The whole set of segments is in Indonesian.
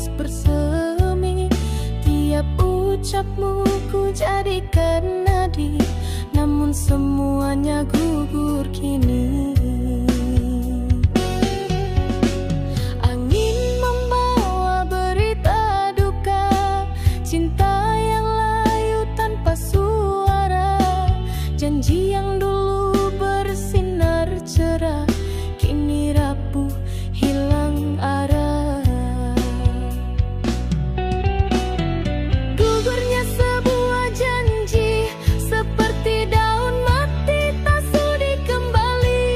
terus bersemi. Tiap ucapmu ku jadikan nadi, namun semuanya gugur kini. Angin membawa berita duka, cinta yang layu tanpa suara. Janji yang dulu bersinar cerah kini rapuh hilang arah. Gugurnya sebuah janji seperti daun mati tak sudi kembali.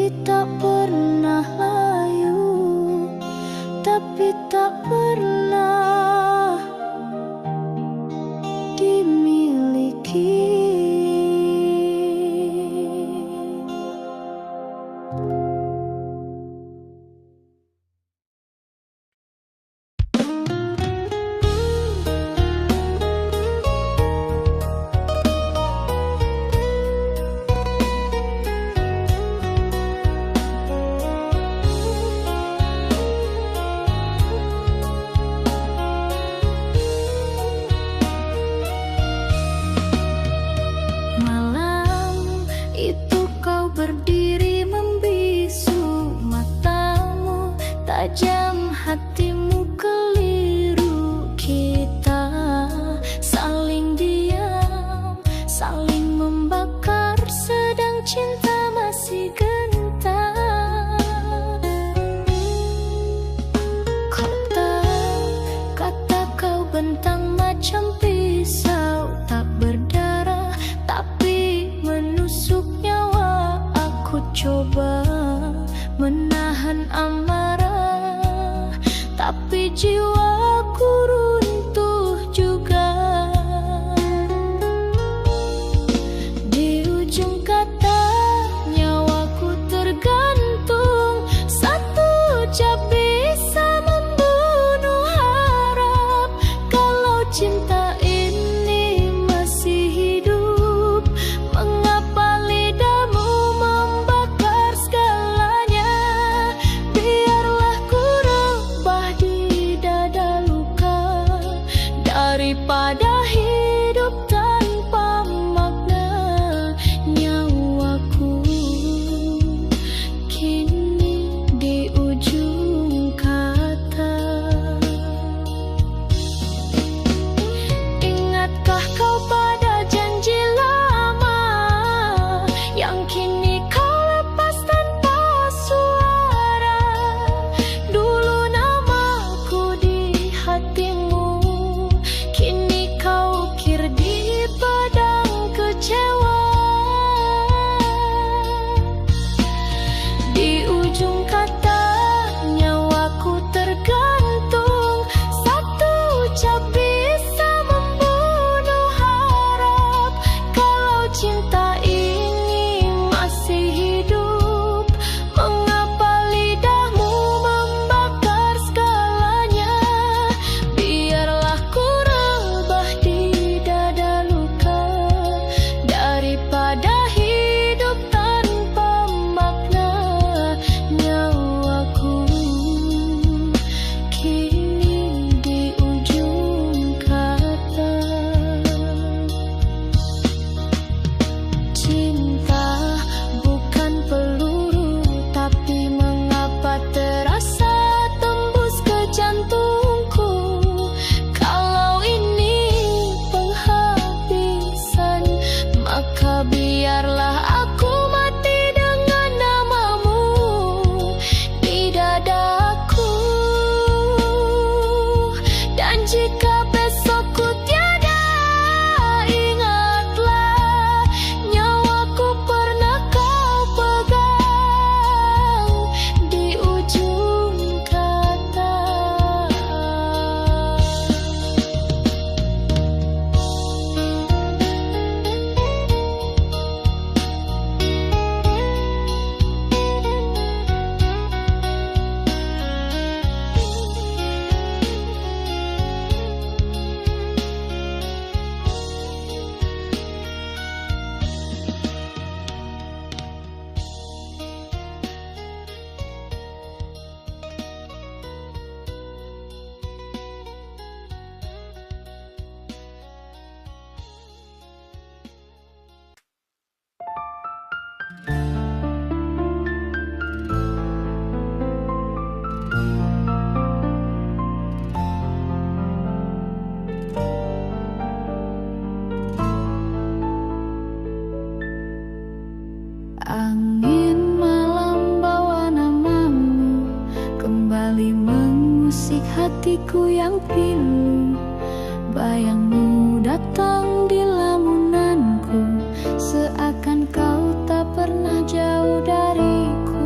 Tapi tak pernah layu, tapi tak pernah dimiliki. Berdiri membisu, matamu tajam, hatimu keliru. Kita saling diam, saling membakar, sedang cinta masih gentar. Kata kau bentang macam pisau, tak berdarah tapi menusuk nyawa. Aku coba menahan amarah, tapi jiwaku runtuh juga. Di ujung kata nyawaku tergantung, satu ucap bisa membunuh harap. Kalau cinta ini masih hidup, mengapa lidahmu membakar segalanya? Biarlah ku rebah di dada luka, daripada hidup tanpa makna. Nyawaku kini di ujung kata. Ingatkah kau pada janji lama yang kini kau lepas tanpa suara? Dulu namaku di hatimu, kini kau ukir di padang kecewa. Di ujung kata nyawaku tergantung, satu ucap bisa membunuh harap. Kalau cinta ini masih hidup, mengapa lidahmu membakar segalanya? Biarlah ku rebah di dada luka, daripada hidup tanpa makna. Nyawaku kini di ujung kata. Cinta bukan peluru, tapi mengapa terasa tembus ke jantungku? Kalau ini penghabisan, maka biarlah aku mati dengan namamu di dadaku. Dan jika besok ku tiada, ingatlah nyawaku pernah kau pegang di ujung kata. Angin malam bawa namamu, kembali mengusik hatiku yang pilu. Bayangmu datang di lamunanku, seakan kau tak pernah jauh dariku.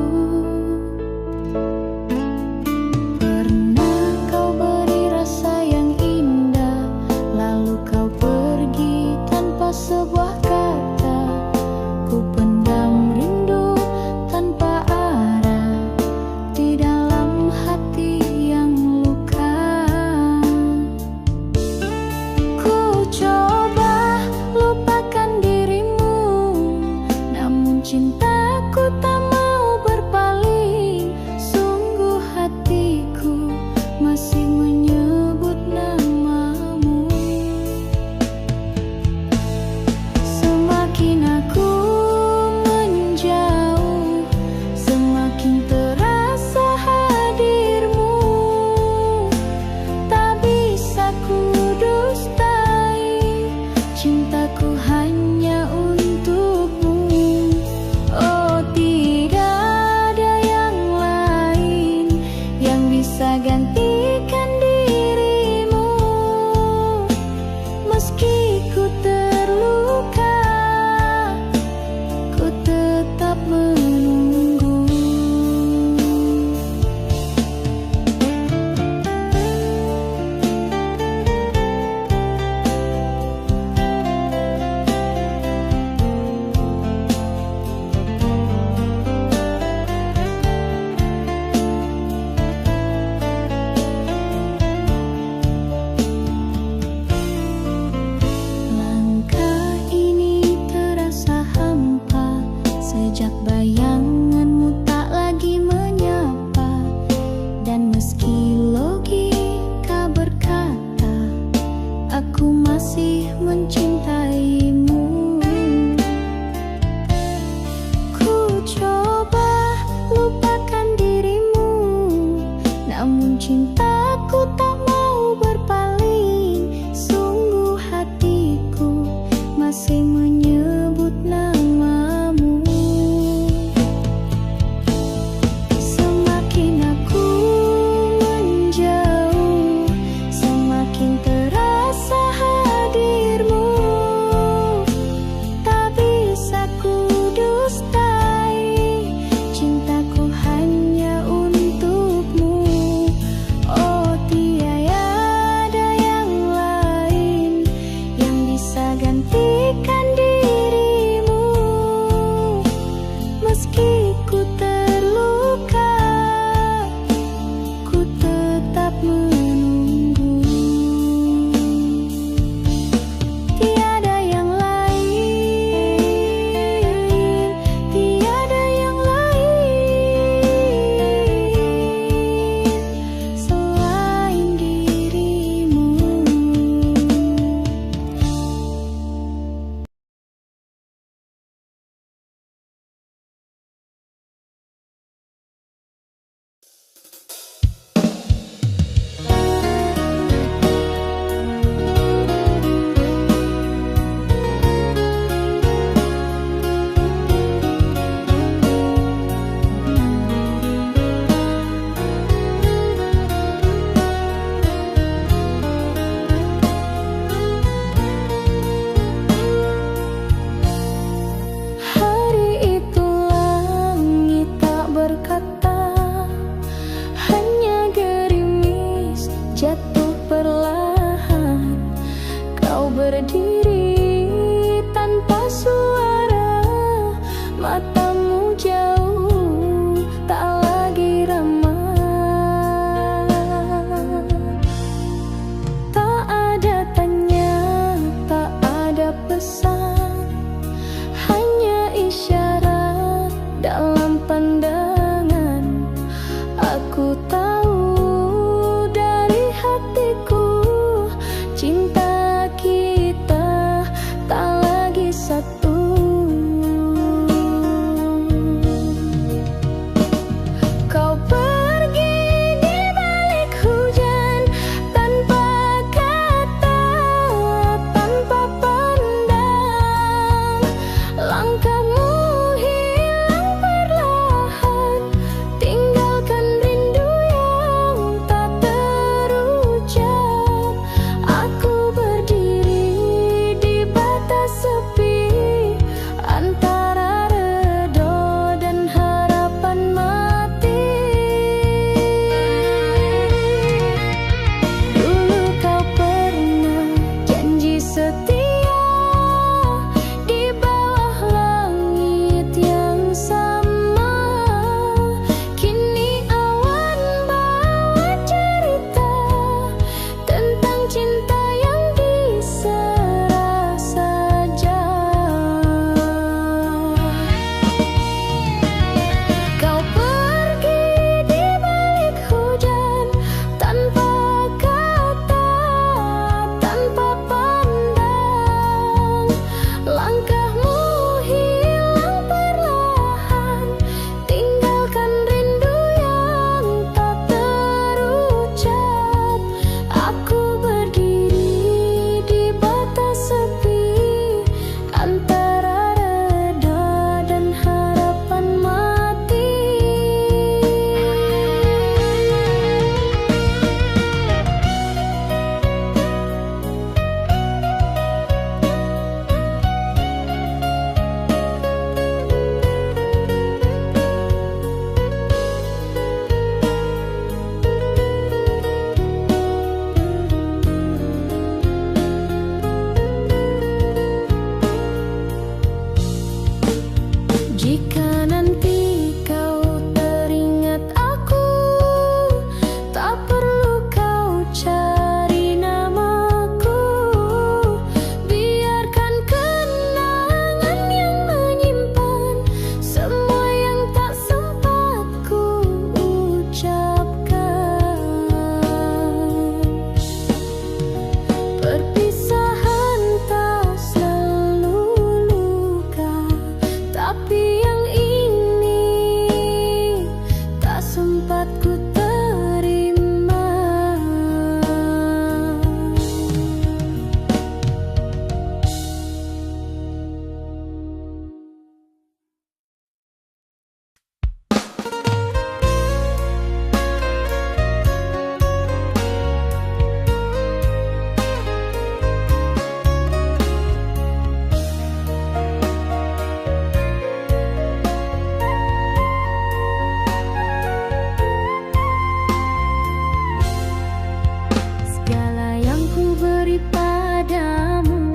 padamu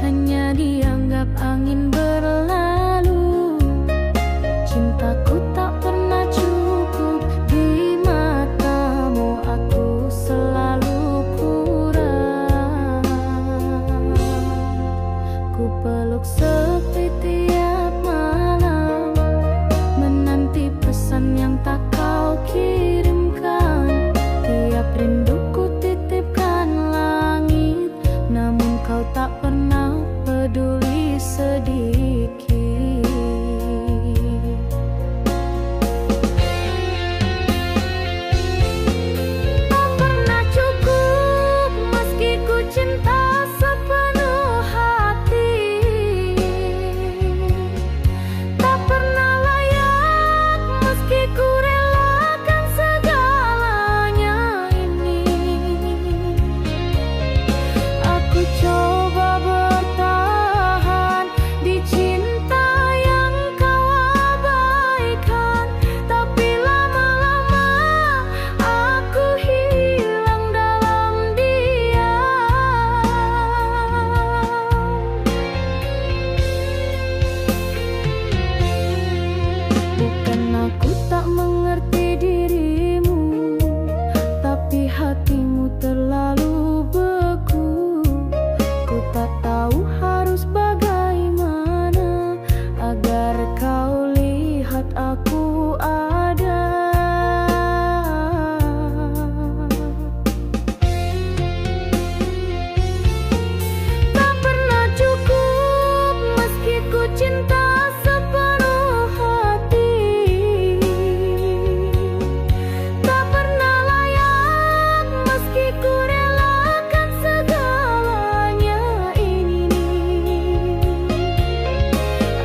hanya dianggap angin berlalu. Cintaku tak pernah cukup di matamu, aku selalu kurang. Ku peluk sepi tiap malam, menanti pesan yang tak kau kirimkan. Tiap rinduku titipkan langit, namun kau tak pernah peduli sedikit. Tak pernah cukup meski ku cinta sepenuh hati. Tak pernah layak meski ku relakan segalanya ini. Aku coba bertahan di cinta yang kau abaikan, tapi lama-lama aku hilang dalam diam. Bukan aku tak mengerti dirimu, tapi hatimu terlalu beku. Ku tak tahu harus bagaimana agar kau lihat aku ada. Tak pernah cukup meski ku cinta sepenuh hati. Tak pernah layak meski ku relakan segalanya ini.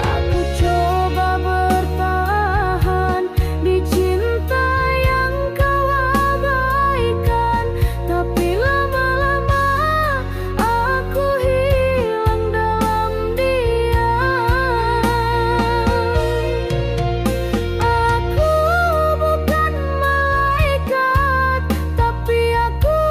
Aku coba bertahan di cinta yang kau abaikan, tapi lama-lama aku hilang dalam diam. Aku bukan malaikat, tapi aku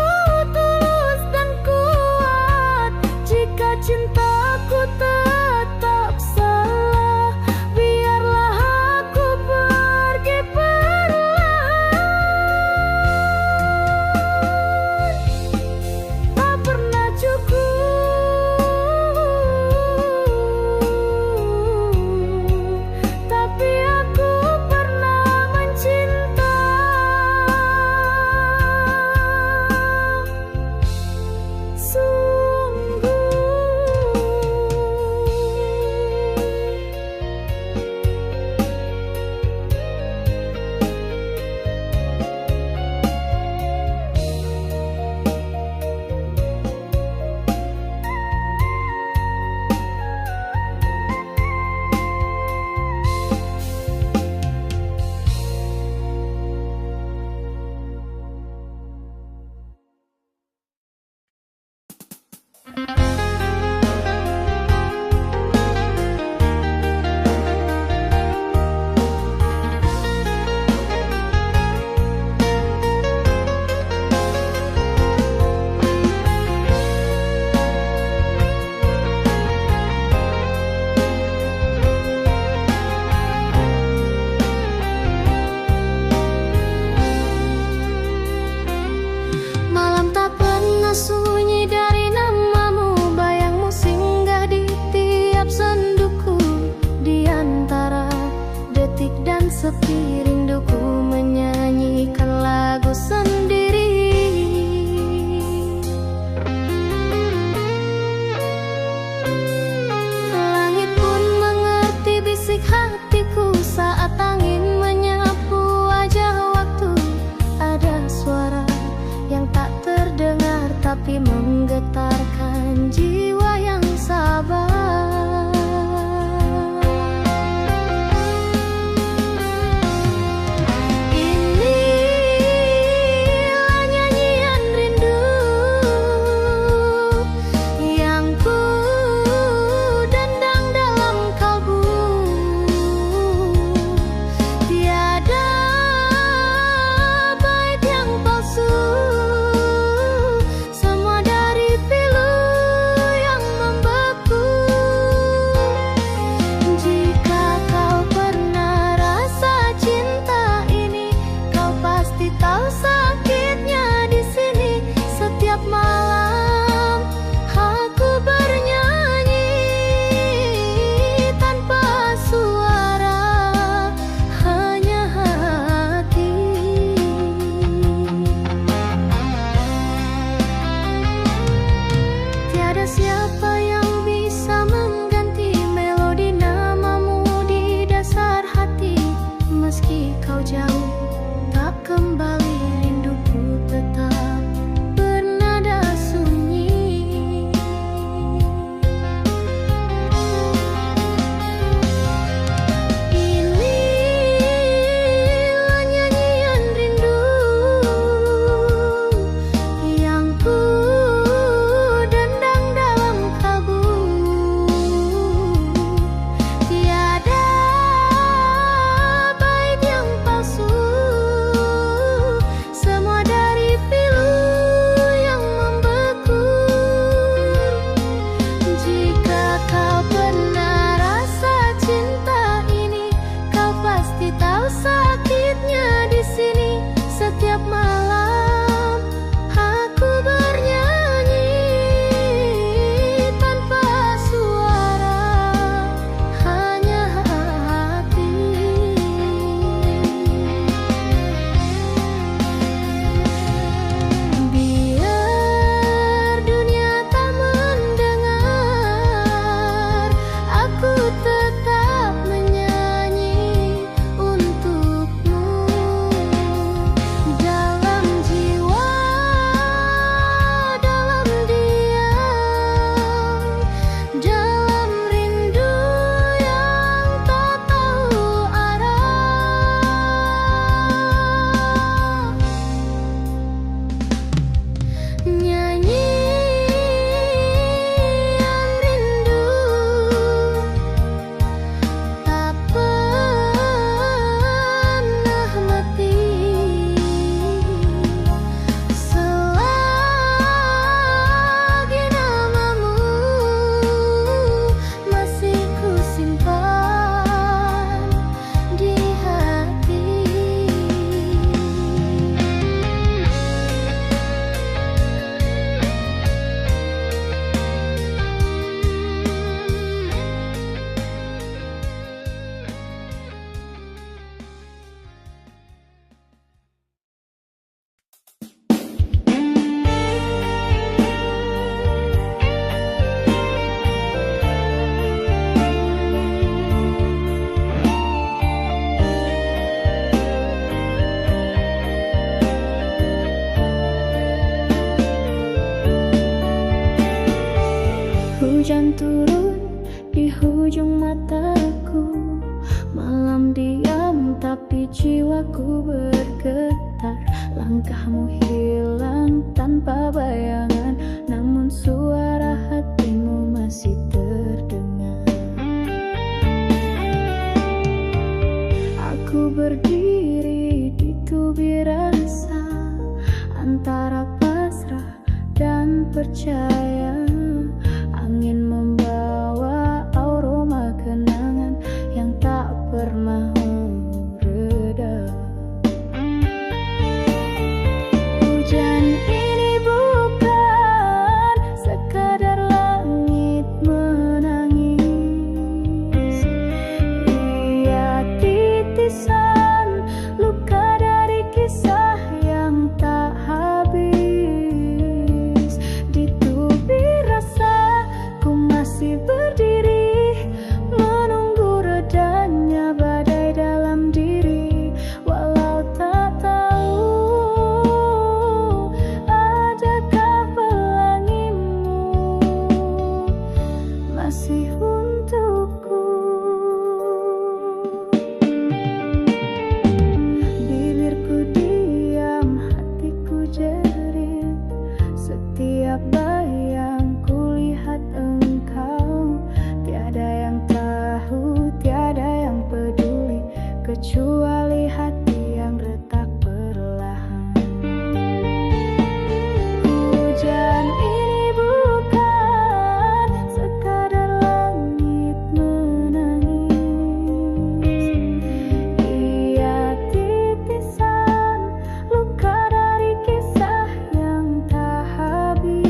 tulus dan kuat. Jika cintaku tetap salah, biarlah aku pergi perlahan. Tak pernah cukup, tapi aku pernah mencinta. Sungguh. Malam tak pernah sunyi dari namamu, bayangmu singgah di tiap senduku. Di antara detik dan sepi rinduku menyanyikan lagu sendiri. Langit pun mengerti bisik hatiku saat angin menyapu wajah waktu. Ada suara yang tak terdengar tapi menggetarkan jiwa yang sabar. Inilah nyanyian rindu yang ku dendang dalam kalbu. Tiada bait yang palsu, semua dari Hujan turun di hujung mataku. Malam diam tapi jiwaku bergetar. Langkahmu hilang tanpa bayangan, namun suara hatimu masih terdengar. Aku berdiri di tubir rasa, antara pasrah dan percaya. Angin membawa aroma kenangan yang tak pernah mereda. Hujan ini bukan sekadar langit menangis. Ia titisan luka dari kisah yang tak habis. Di tubir rasa ku masih berdiri, menunggu redanya badai dalam diri. Walau tak tahu adakah pelangimu masih untukku. Bibirku diam, hatiku jerit. Setiap bayang kulihat engkau. Tiada yang tahu, tiada yang peduli, kecuali hati yang retak perlahan. Hujan ini bukan sekadar langit menangis. Ia titisan luka dari kisah yang tak habis.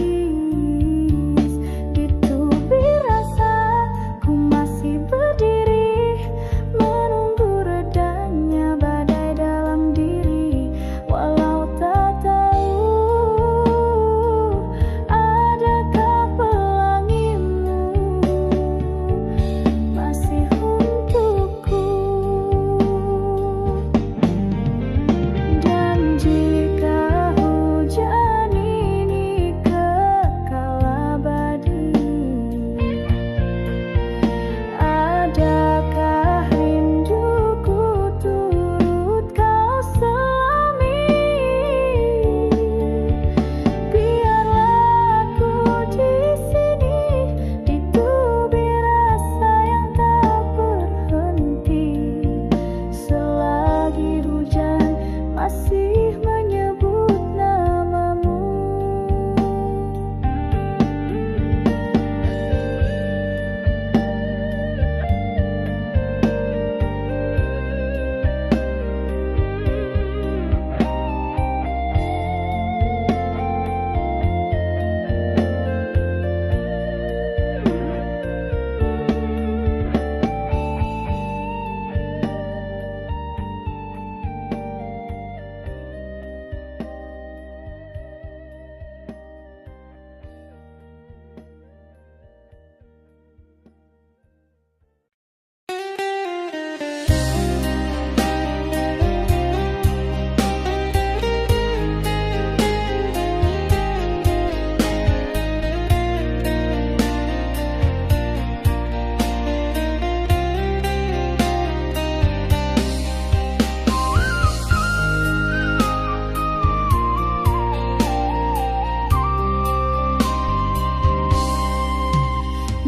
Di tubir rasa ku masih berdiri, menunggu redanya badai dalam diri. Walau tak tahu adakah pelangimu masih untukku. Dan jika hujan ini kekal abadi, adakah rinduku turut kau selami? Biarlah aku di sini, di tubir rasa yang tak berhenti, selagi hujan masih menyebut namamu.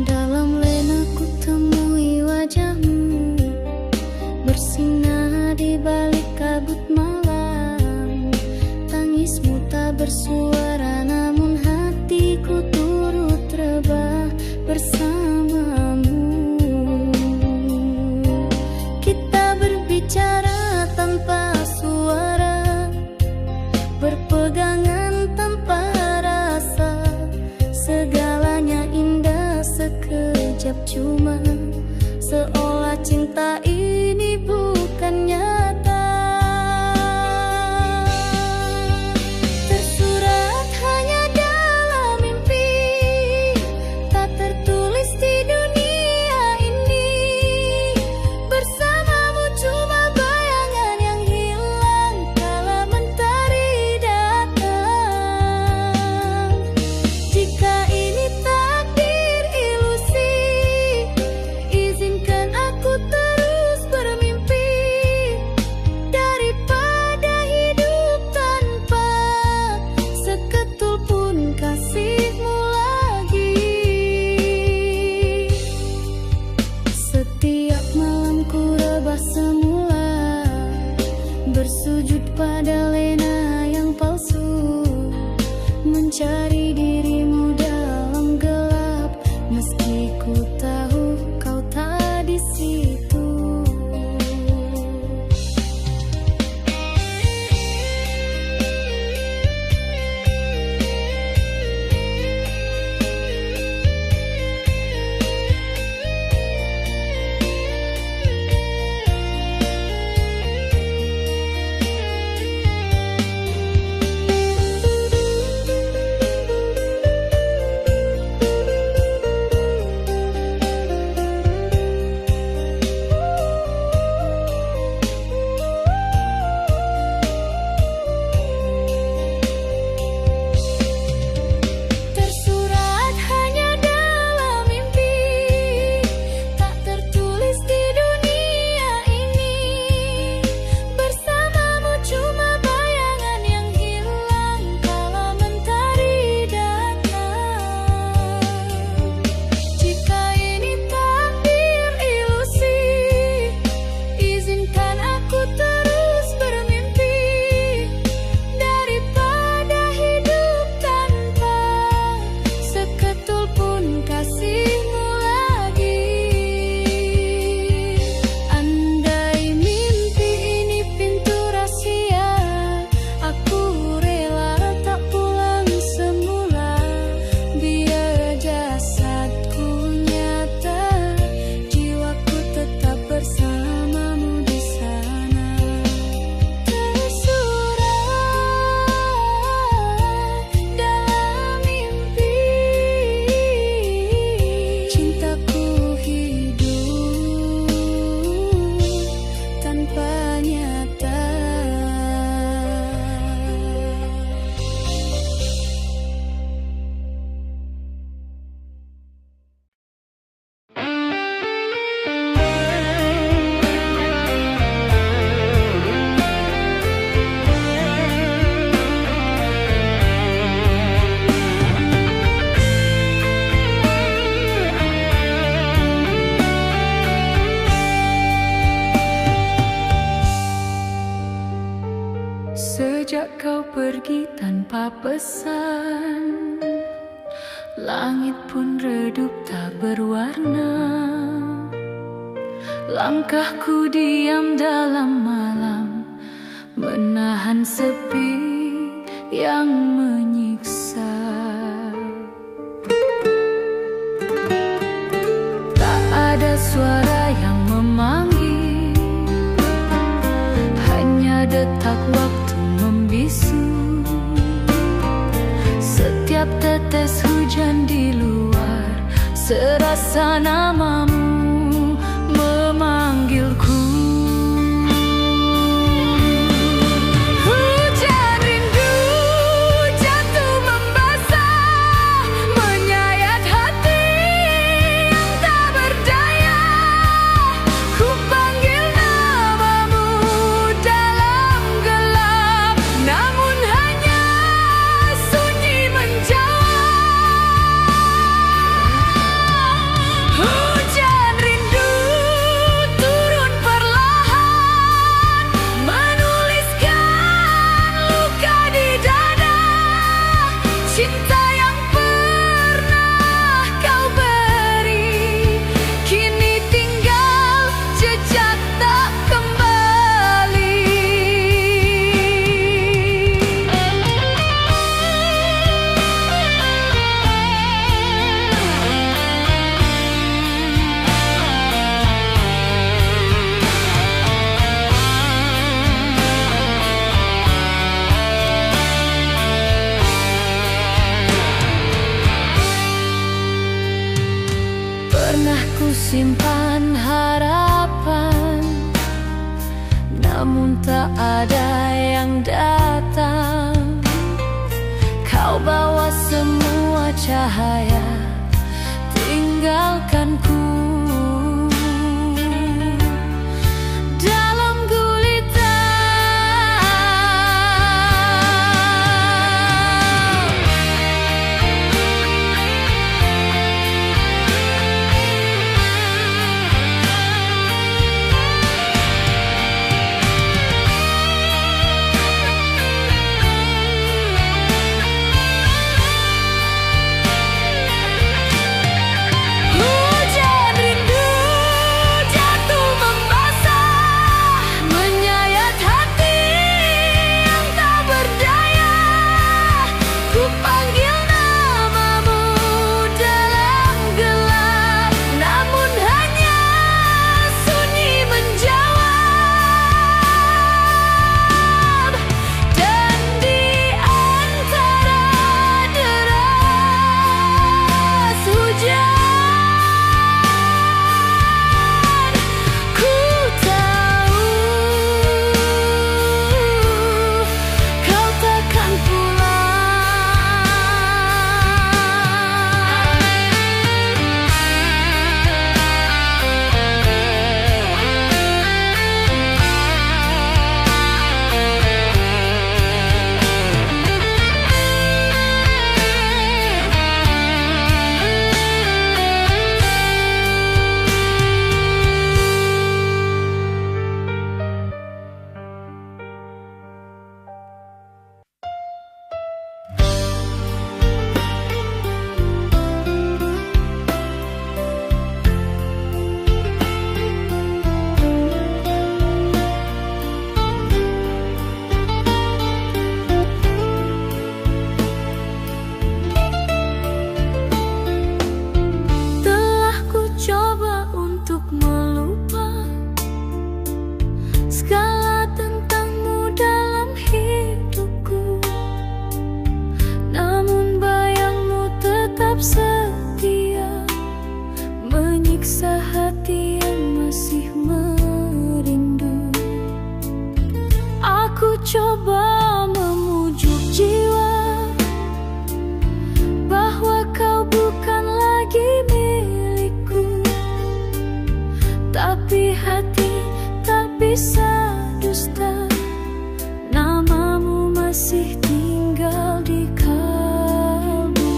Dalam lena ku temui wajahmu, bersinar di balik kabut malam. Tangismu tak bersuara, namun hatiku turut rebah bersamamu. Kita berbicara tanpa suara, berpegangan tanpa rasa. Segalanya indah sekejap, cuma seolah cinta ini bukan nyata. Tersurat hanya dalam mimpi, tak tertulis di dunia ini. Bersamamu cuma bayangan yang hilang kala mentari datang. Jika ini takdir tanpa pesan. Langit pun redup tak berwarna. Langkahku diam dalam malam, menahan sepi yang menyiksa. Tak ada suara yang memanggil, hanya detak waktu membisu. Setiap tetes hujan di luar, serasa namamu memanggilku. Hujan rindu jatuh membasah, menyayat hati yang tak berdaya. Ku panggil namamu dalam gelap, namun hanya sunyi menjawab. Hujan rindu turun perlahan, menuliskan luka di dada. Cinta yang pernah kau beri, kini tinggal jejak tak kembali. Pernah ku simpan harapan, namun tak ada yang datang. Kau bawa semua cahaya, tinggalkanku dalam gulita. Hujan rindu jatuh membasah, menyayat hati yang tak berdaya. Ku panggil namamu dalam gelap, namun hanya sunyi menjawab. Dan di antara deras hujan, ku tahu kau takkan telah ku coba untuk melupa segala tentangmu dalam hidupku, namun bayangmu tetap setia, menyiksa hati yang masih merindu. Aku coba memujuk jiwa bahwa kau bukan lagi milikku, tapi hati tak bisa dusta. Namamu masih tinggal di kalbu.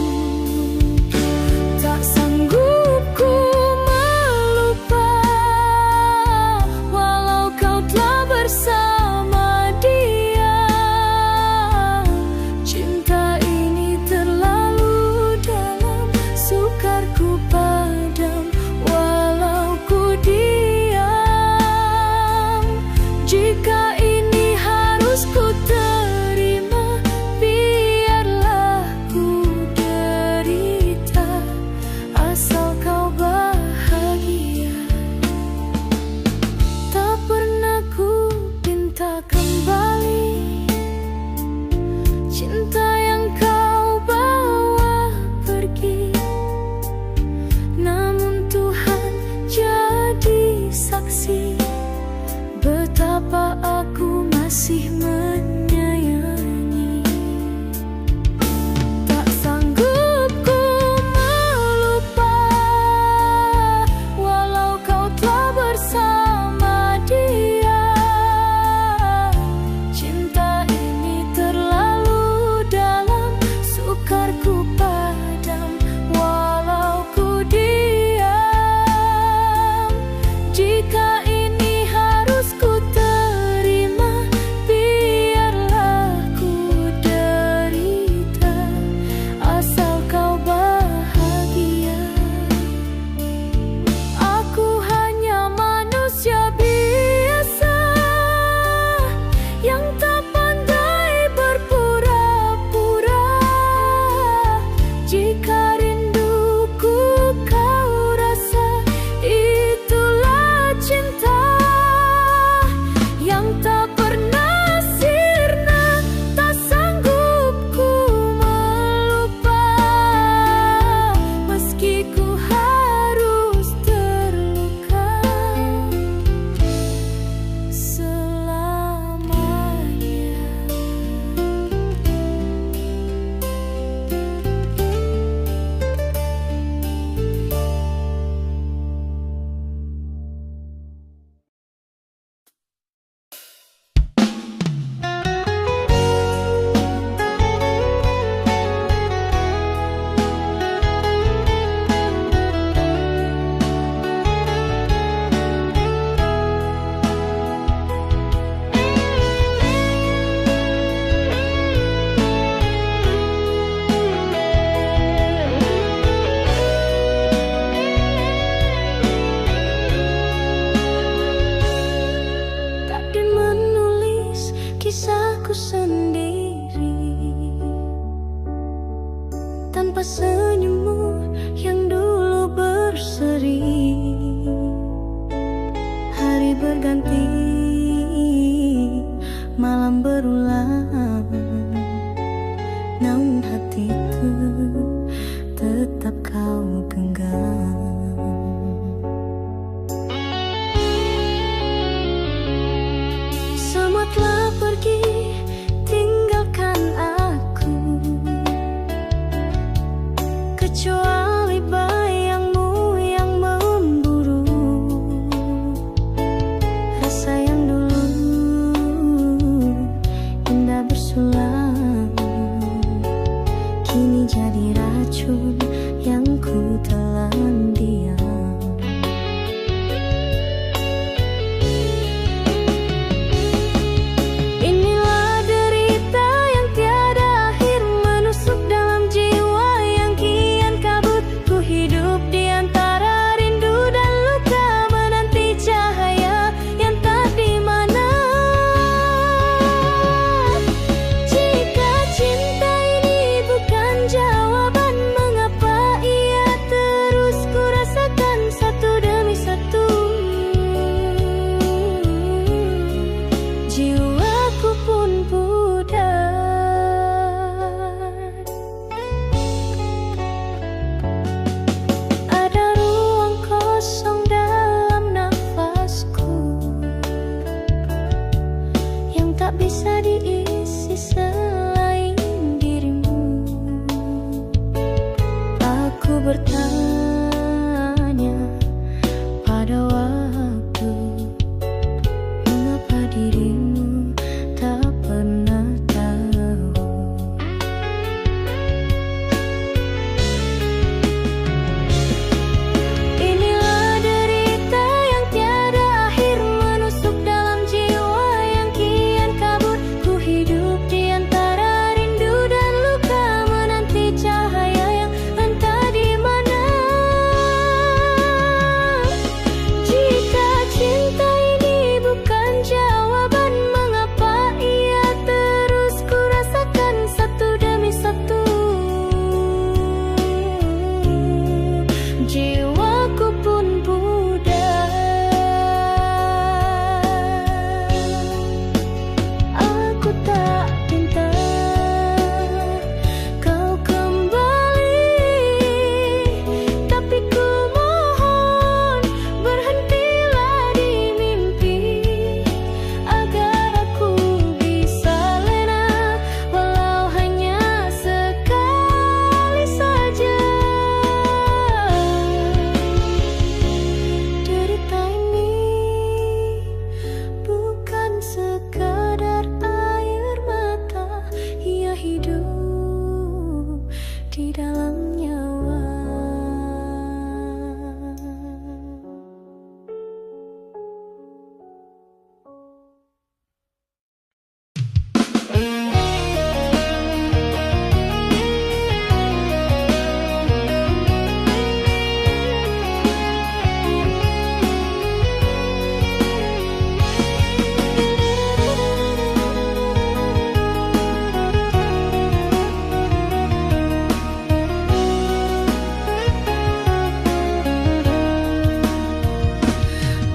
tanpa senyummu yang dulu berseri. Hari berganti, malam berulang, namun hatiku tetap kau genggam. Semua telah pergi, tinggalkan aku, kecuali bayangmu yang memburu. Rasa yang dulu indah bersulang, kini jadi racun yang ku telan diam. Bisa diisi selain dirimu. Aku bertanya pada waktu, mengapa dirimu tak pernah tahu. Inilah derita yang tiada akhir menusuk dalam jiwa yang kian kabur. Ku hidup di antara rindu dan luka, menanti cahaya yang entah di mana. Jika cinta ini bukan jawaban, mengapa ia terus ku rasakan satu demi satu. Jiwaku pun pudar. Aku tak minta kau kembali, tapi ku mohon berhentilah di mimpi, agar aku bisa lena walau hanya sekali saja. Derita ini bukan sekadar air mata, ia hidup di dalam nyawa.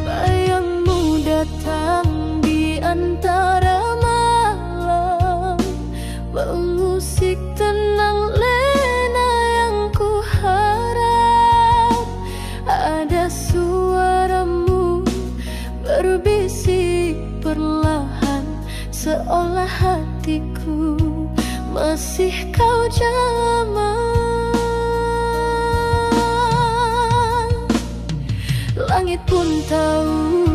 Bayangmu datang di antara malam, mengusik tenang lena yang ku harap. Ada suaramu berbisik perlahan, seolah hatiku masih kau jamah. Langit pun tahu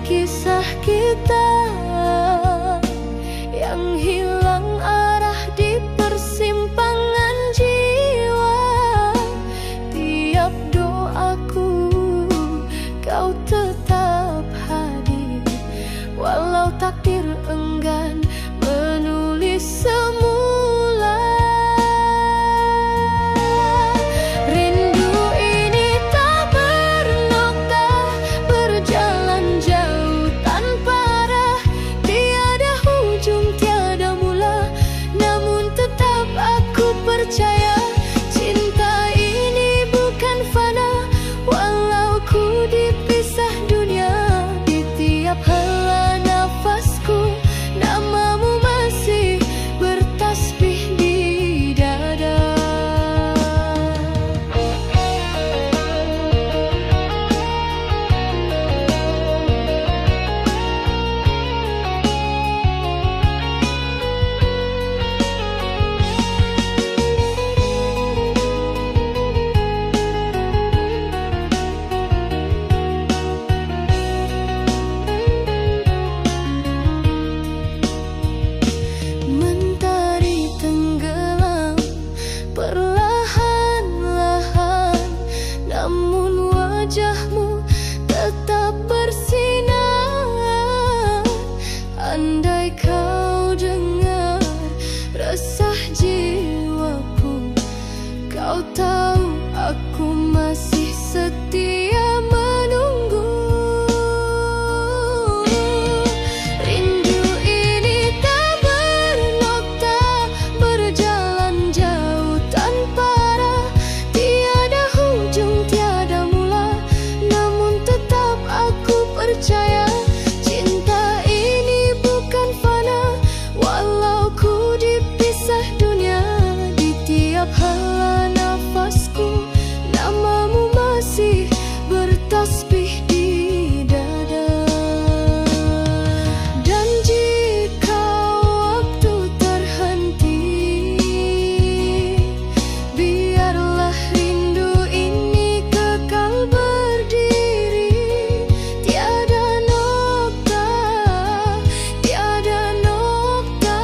kisah kita yang hilang arah di persimpangan jiwa. Tiap doaku kau tetap hadir, walau takdir enggan menulis semula. Rindu ini tak bernoda, berjalan jauh tanpa arah, tiada ujung tiada mula. Namun tetap aku percaya setiap hela nafasku, namamu masih bertasbih di dada. Dan jika waktu terhenti, biarlah rindu ini kekal berdiri. Tiada nokta, tiada nokta.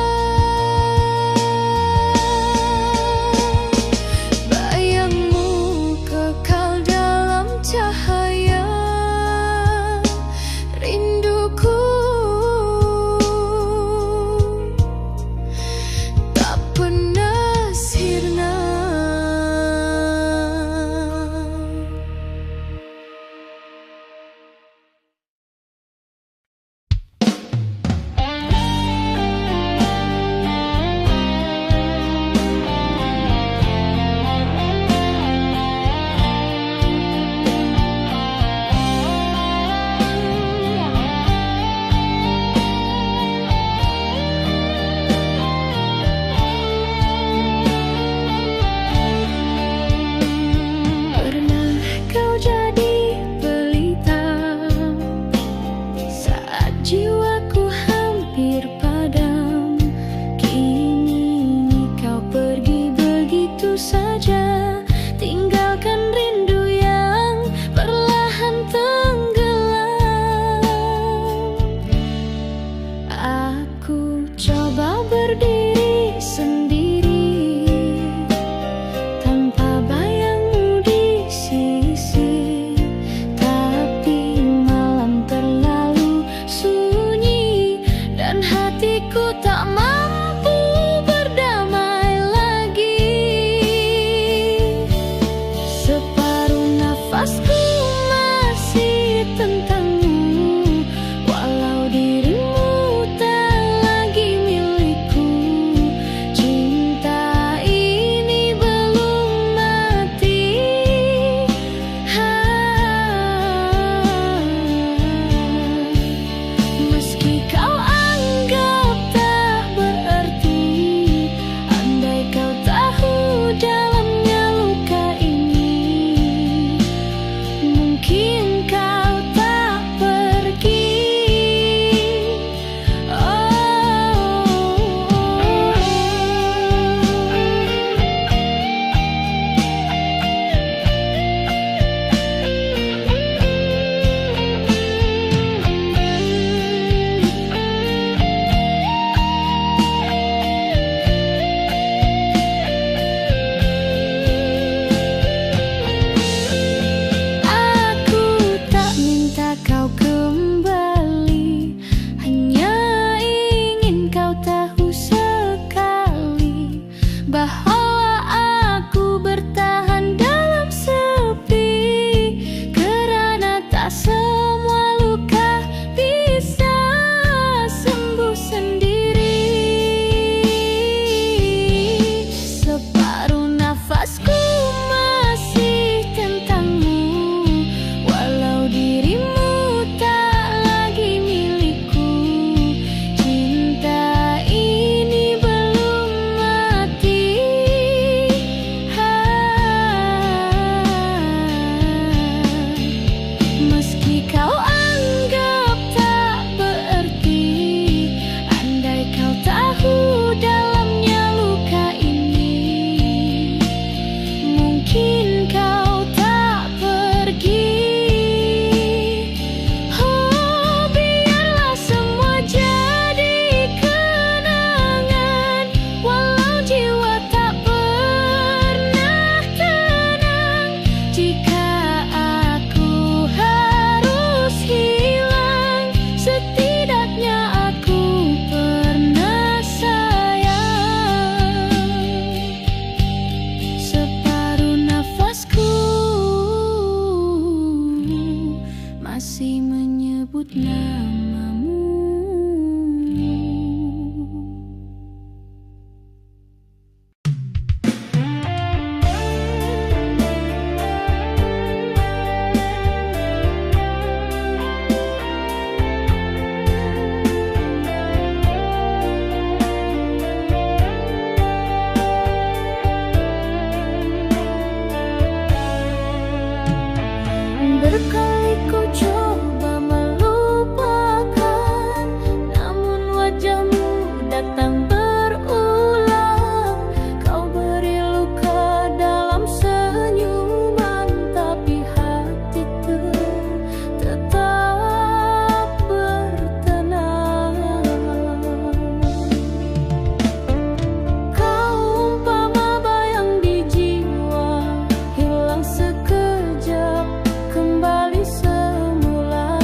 kali ku coba melupakan, namun wajahmu datang berulang. Kau beri luka dalam senyuman, tapi hatiku tetap bertenang. Kau umpama bayang di jiwa, hilang sekejap, kembali semula.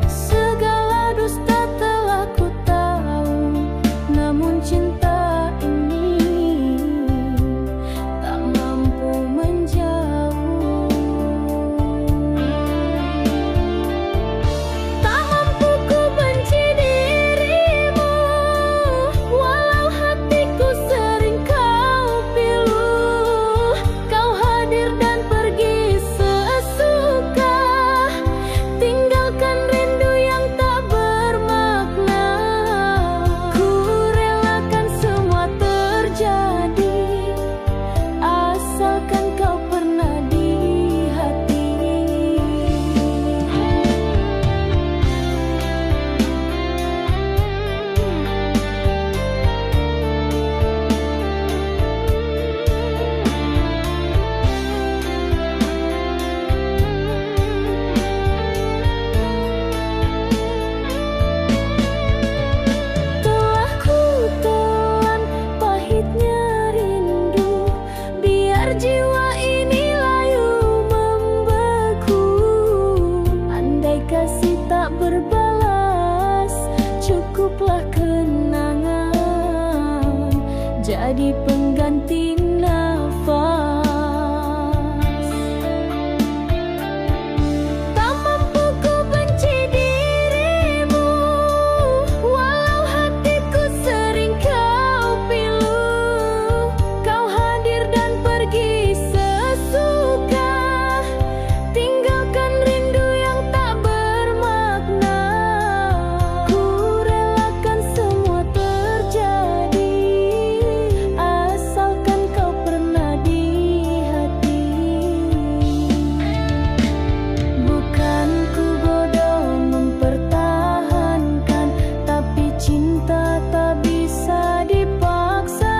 Segala dusta telah ku tahu, namun cinta ini tak mampu menjauh. Tak mampu ku benci dirimu, walau hatiku sering kau pilu. Kau hadir dan pergi sesuka, tinggalkan rindu yang tak bermakna. Ku relakan semua terjadi, asalkan kau pernah di hati. Telah ku telan pahitnya rindu, biar jiwa ini layu membeku. Andai kasih tak berbalas, cukuplah kenangan jadi pengganti nafas. Tak mampu ku benci dirimu, walau hatiku sering kau pilu. Kau hadir dan pergi sesuka, tinggalkan rindu yang tak bermakna. Ku relakan semua terjadi, asalkan kau pernah di hati. Bukan ku bodoh mempertahankan, tapi cinta tak bisa dipaksakan.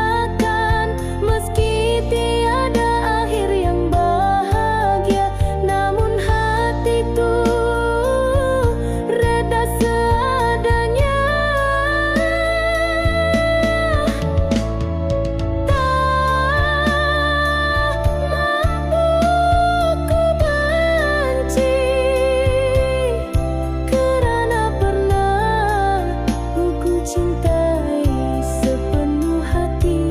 Meski tiada akhir yang bahagia, namun hatiku reda seadanya. Tak mampu ku benci, kerana pernah ku cintai sepenuh hati.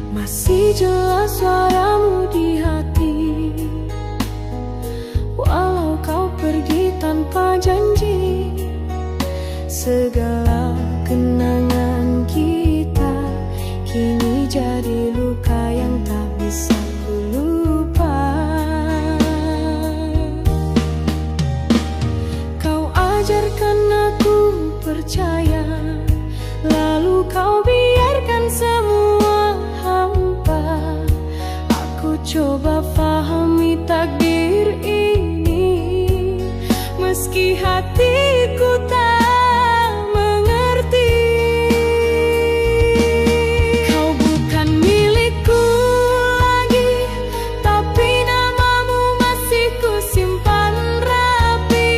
Masih jelas suaramu di hati, walau kau pergi tanpa janji. Segala kenangan kita kini jadi luka yang tak bisa ku lupa. Kau ajarkan aku percaya, lalu kau biarkan semua hampa. Aku coba pahami takdir ini, meski hatiku tak mengerti. Kau bukan milikku lagi, tapi namamu masih ku simpan rapi.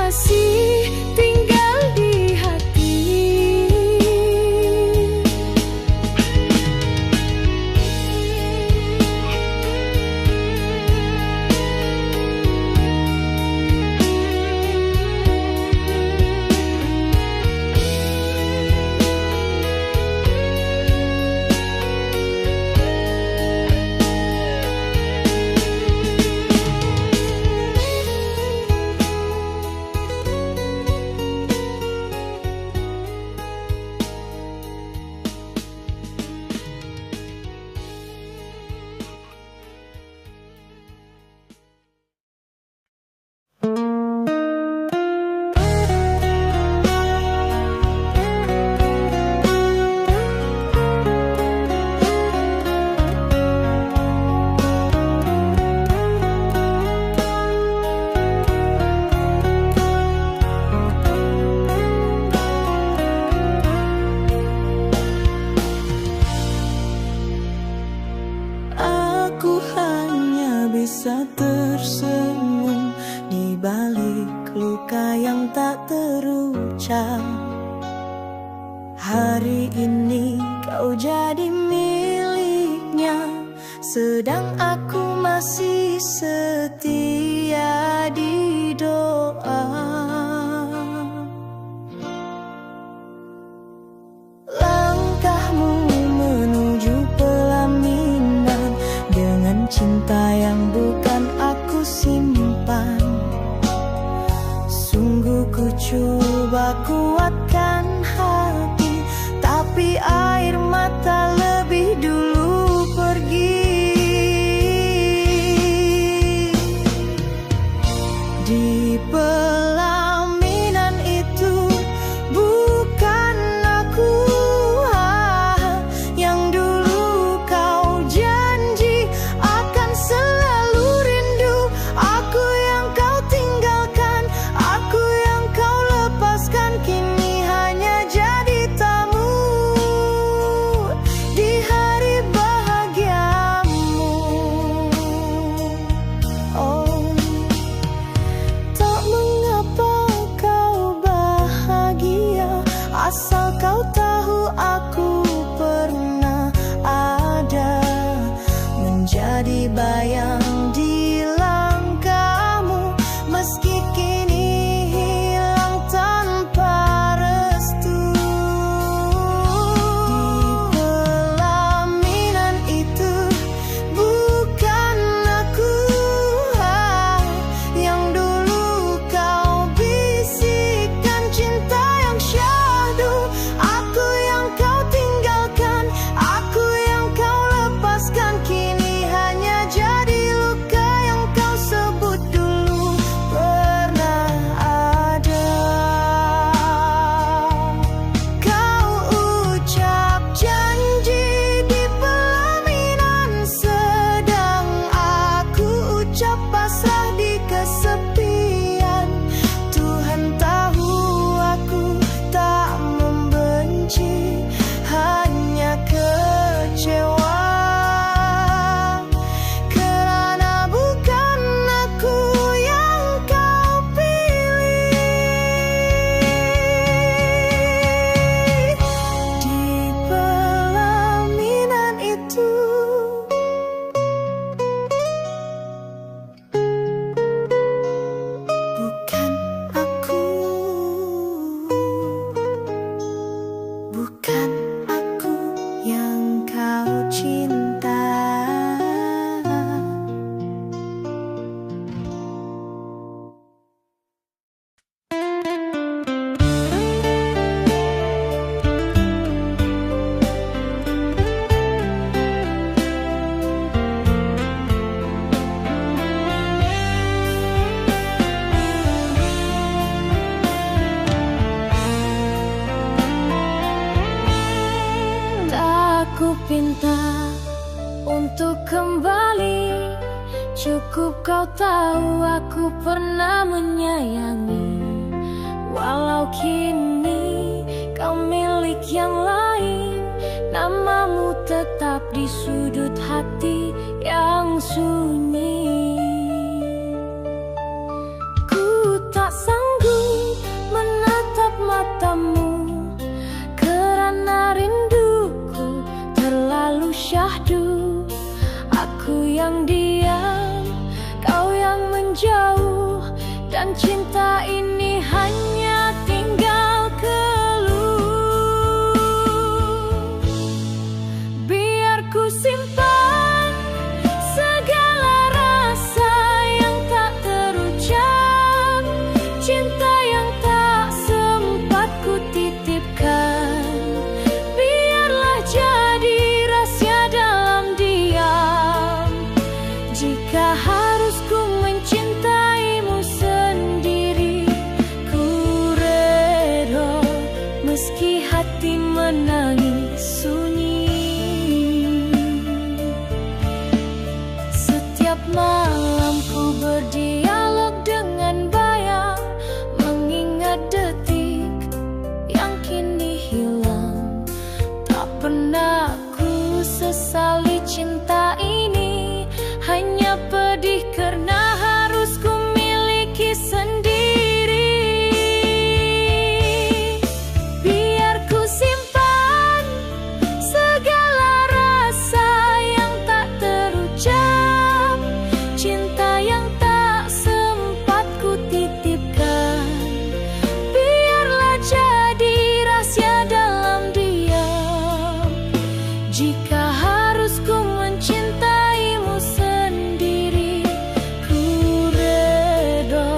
masih tinggal di hati. Aku hanya bisa tersenyum di balik luka yang tak terucap. Hari ini kau jadi miliknya, sedang aku masih setia di doa. Langkahmu menuju pelaminan dengan cinta yang bukan aku simpan. Sungguh ku coba kuatkan hati, tapi air mata lebih dulu pergi. Di pelaminan itu bukan aku yang dulu kau janji akan selalu rindu. Aku yang kau tinggalkan, aku yang kau lepaskan, kini hanya jadi tamu di hari bahagiamu. Oh, tak mengapa kau bahagia, asal kau tahu aku pernah ada, menjadi bayang di langkahmu, meski kini hilang tanpa restu. Di pelaminan itu bukan aku yang dulu kau bisikkan cinta yang syahdu. Aku yang kau tinggalkan, aku yang kau lepaskan, kini hanya jadi luka yang kau sebut dulu pernah ada. Kau ucap janji di pelaminan, sedang aku ucap pasrah di kesepian. Tuhan tahu aku tak membenci, hanya kecewa kerana bukan aku yang kau pilih. Di pelaminan itu bukan aku, bukan aku yang kau cinta. Tak ku pinta untuk kembali, cukup kau tahu aku pernah menyayangi. Walau kini kau milik yang lain, namamu tetap di sudut hati yang sunyi. Ku tak sanggup syahdu. Aku yang diam, kau yang menjauh, dan cinta ini hanya tinggal keluh. Biar ku simpan segala rasa yang tak terucap, cinta yang tak sempat ku titipkan. Biarlah jadi rahasia dalam diam. Jika harus ku mencintaimu sendiri, ku reda meski hati menangis sunyi. Setiap malam ku berdialog dengan bayang, mengingat detik yang kini hilang. Tak pernah ku sesali cinta ini, hanya pedih karena harus ku miliki sendiri. Biar ku simpan segala rasa yang tak terucap, cinta yang tak sempat ku titipkan. Biarlah jadi rahasia dalam diam. Jika harus ku mencintaimu sendiri, ku reda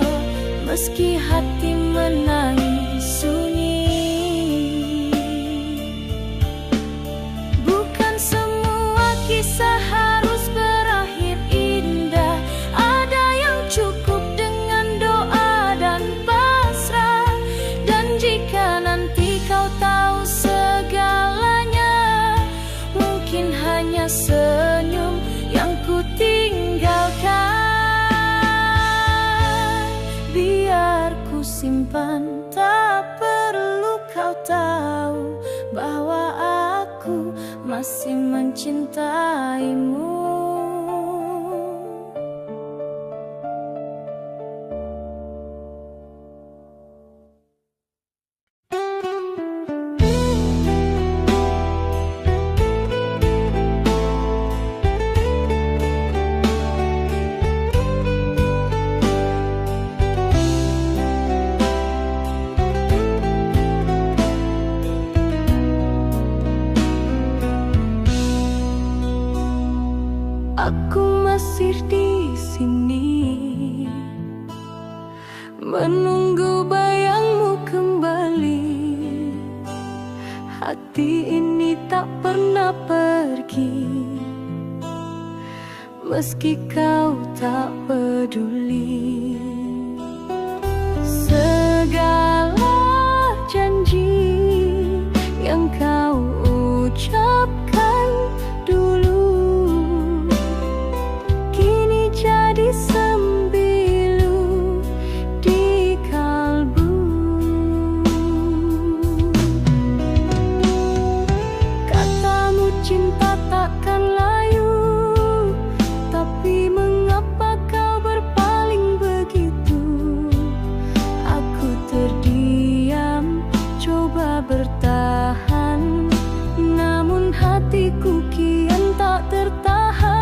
meski hati menangis sunyi. Bukan semua kisah harus berakhir indah. Ada yang cukup dengan doa dan pasrah. Dan jika nanti kau tahu segalanya, mungkin hanya senyum yang ku tinggalkan. Biar ku simpan, tak perlu kau tahu bahwa aku masih mencintaimu. Aku masih di sini, menunggu bayangmu kembali. Hati ini tak pernah pergi, meski kau tak peduli. Segala janji yang kau ucapkan dulu kini jadi sembilu di kalbu. Katamu cinta takkan layu, tapi mengapa kau berpaling begitu? Aku terdiam, coba bertahan, namun hatiku kian tak tertahan.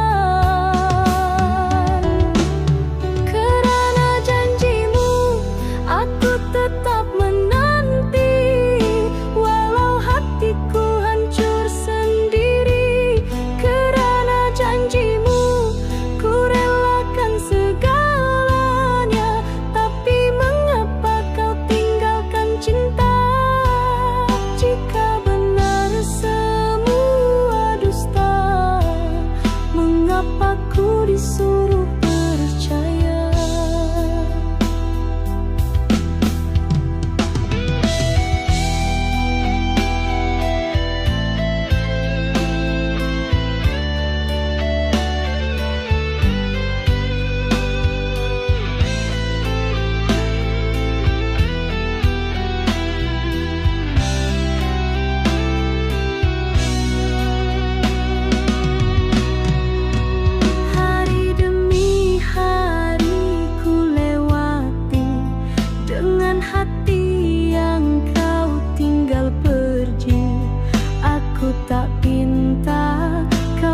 Kerana janjimu, aku tetap menanti, walau hatiku hancur sendiri. Kerana janjimu, ku relakan segalanya, tapi mengapa kau tinggalkan cinta? Jika benar semua dusta, mengapa ku disuruh percaya? Hari demi hari ku lewati dengan hati yang kau tinggal pergi. Aku tak pinta kau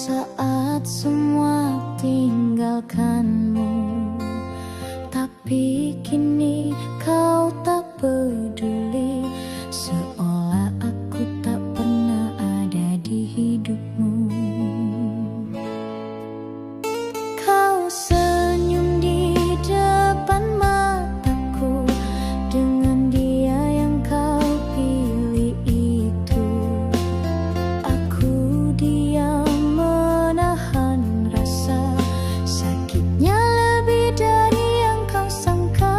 saat semua tinggalkanmu. Tapi kini kau tak peduli, seolah aku tak pernah ada di hidupmu. Kau senyum di depan mataku dengan dia yang kau pilih itu. Aku diam menahan rasa sakitnya lebih dari yang kau sangka.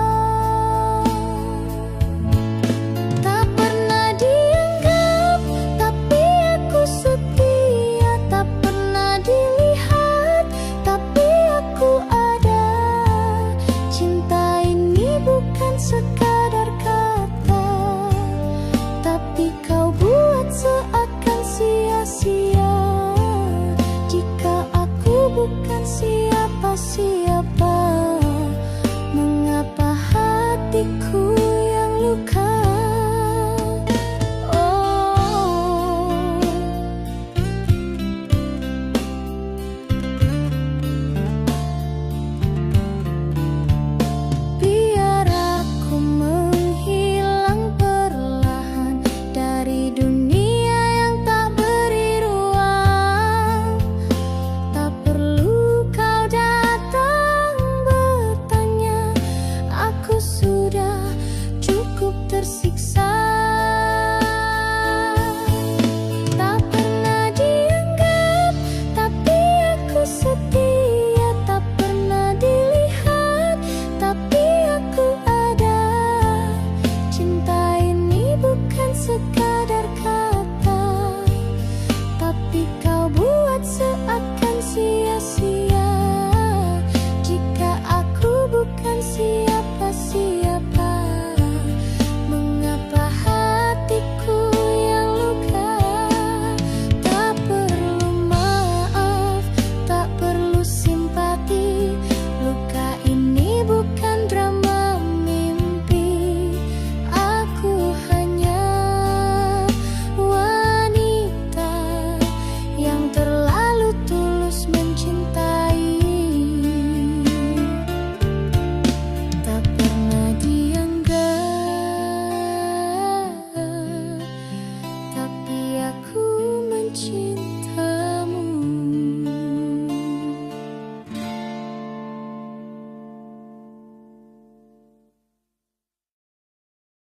Tak pernah dianggap, tapi aku setia. Tak pernah dilihat, tapi aku ada. Cinta ini bukan sekadar kata, tapi kau buat seakan sia-sia. Jika aku bukan siapa-siapa.